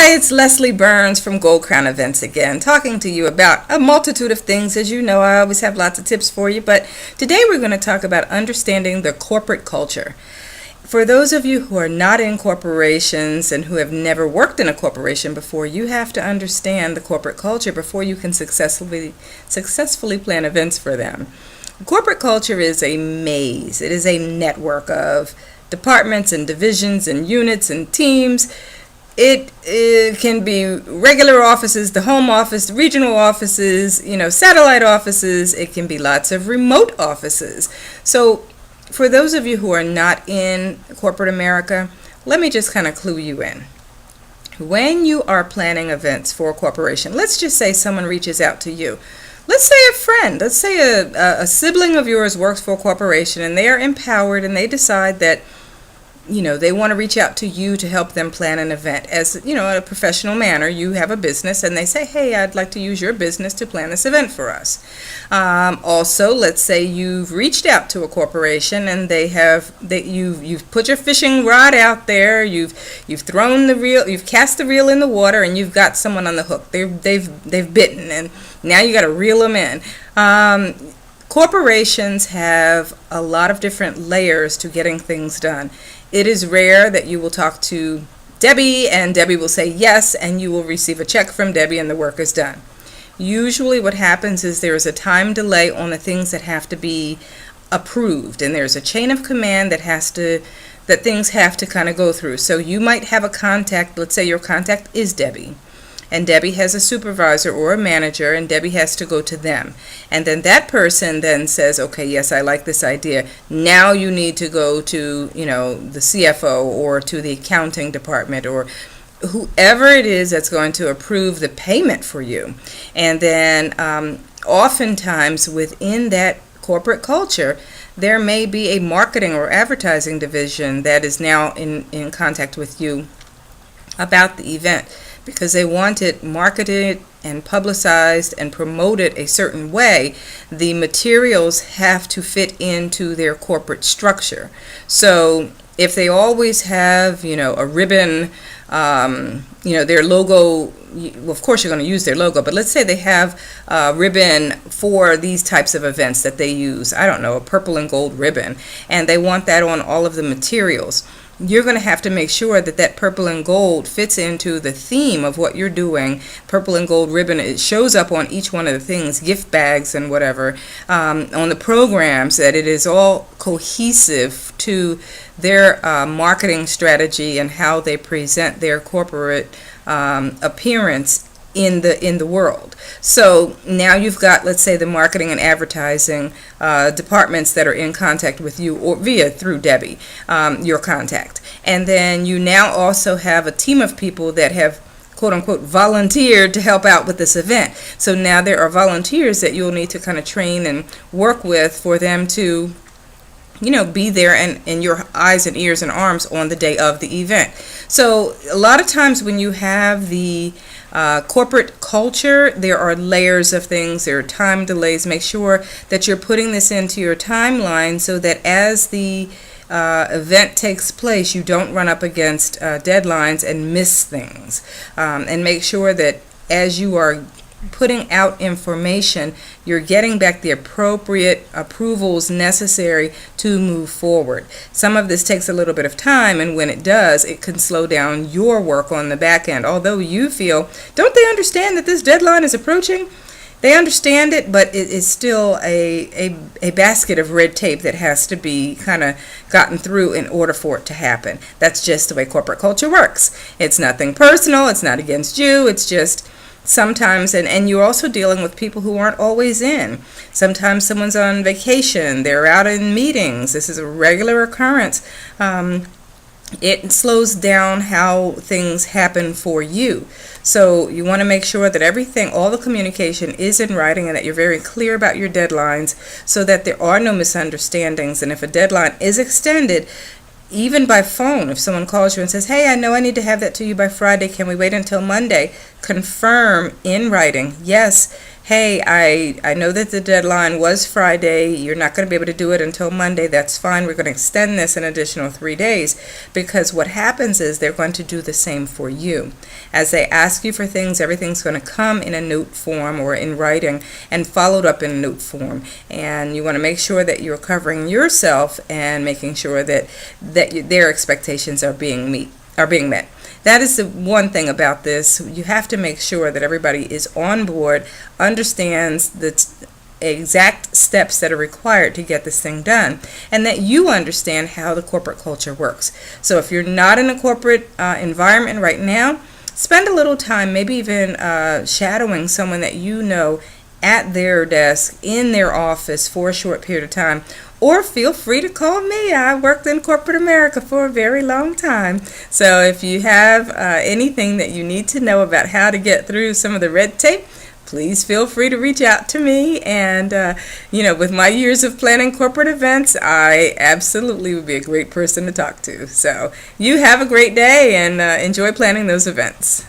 Hi, it's Leslie Burns from Gold Crown Events again, talking to you about a multitude of things. As you know, I always have lots of tips for you, but today we're going to talk about understanding the corporate culture. For those of you who are not in corporations and who have never worked in a corporation before, you have to understand the corporate culture before you can successfully plan events for them. Corporate culture is a maze. It is a network of departments and divisions and units and teams. It can be regular offices, the home office, regional offices, satellite offices. It can be lots of remote offices. So for those of you who are not in corporate America, let me just kind of clue you in. When you are planning events for a corporation, let's just say someone reaches out to you. Let's say a friend, let's say a sibling of yours works for a corporation and they are empowered and they decide that they want to reach out to you to help them plan an event. As, in a professional manner, you have a business and they say, hey, I'd like to use your business to plan this event for us. Also, let's say you've reached out to a corporation and you've put your fishing rod out there, you've thrown the reel, you've cast the reel in the water, and you've got someone on the hook. They've bitten, and now you got to reel them in. Corporations have a lot of different layers to getting things done. It is rare that you will talk to Debbie and Debbie will say yes, and you will receive a check from Debbie and the work is done. Usually what happens is there is a time delay on the things that have to be approved, and there's a chain of command that things have to kind of go through. So you might have a contact, let's say your contact is Debbie, and Debbie has a supervisor or a manager, and Debbie has to go to them. And then that person then says, okay, yes, I like this idea. Now you need to go to, the CFO or to the accounting department or whoever it is that's going to approve the payment for you. And then oftentimes within that corporate culture, there may be a marketing or advertising division that is now in contact with you about the event, because they want it marketed and publicized and promoted a certain way. The materials have to fit into their corporate structure. So if they always have, a ribbon, their logo, well, of course you're going to use their logo, but let's say they have a ribbon for these types of events that they use, I don't know, a purple and gold ribbon, and they want that on all of the materials. You're going to have to make sure that purple and gold fits into the theme of what you're doing. Purple and gold ribbon, it shows up on each one of the things, gift bags and whatever, on the programs, that it is all cohesive to their marketing strategy and how they present their corporate appearance in the world. So now you've got, let's say, the marketing and advertising departments that are in contact with you or through Debbie, your contact. And then you now also have a team of people that have quote unquote volunteered to help out with this event. So now there are volunteers that you'll need to kind of train and work with for them to be there and your eyes and ears and arms on the day of the event. So a lot of times when you have the corporate culture, there are layers of things, there are time delays. Make sure that you're putting this into your timeline so that as the event takes place, you don't run up against deadlines and miss things. And make sure that as you are putting out information, you're getting back the appropriate approvals necessary to move forward. Some of this takes a little bit of time, and when it does, it can slow down your work on the back end. Although you feel, don't they understand that this deadline is approaching? They understand it, but it is still a basket of red tape that has to be kind of gotten through in order for it to happen. That's just the way corporate culture works. It's nothing personal. It's not against you. It's just sometimes, and you're also dealing with people who aren't always in. Sometimes someone's on vacation, they're out in meetings. This is a regular occurrence. It slows down how things happen for you. So you want to make sure that everything, all the communication is in writing and that you're very clear about your deadlines so that there are no misunderstandings. And if a deadline is extended, even by phone, if someone calls you and says, hey, I know I need to have that to you by Friday, can we wait until Monday? Confirm in writing, yes, hey, I know that the deadline was Friday. You're not going to be able to do it until Monday. That's fine. We're going to extend this an additional 3 days, because what happens is they're going to do the same for you. As they ask you for things, everything's going to come in a note form or in writing and followed up in a note form. And you want to make sure that you're covering yourself and making sure that their expectations are being met. That is the one thing about this. You have to make sure that everybody is on board, understands the exact steps that are required to get this thing done, and that you understand how the corporate culture works. So if you're not in a corporate environment right now, spend a little time, maybe even shadowing someone that you know at their desk, in their office for a short period of time. Or feel free to call me. I worked in corporate America for a very long time. So if you have anything that you need to know about how to get through some of the red tape, please feel free to reach out to me. And, with my years of planning corporate events, I absolutely would be a great person to talk to. So you have a great day and enjoy planning those events.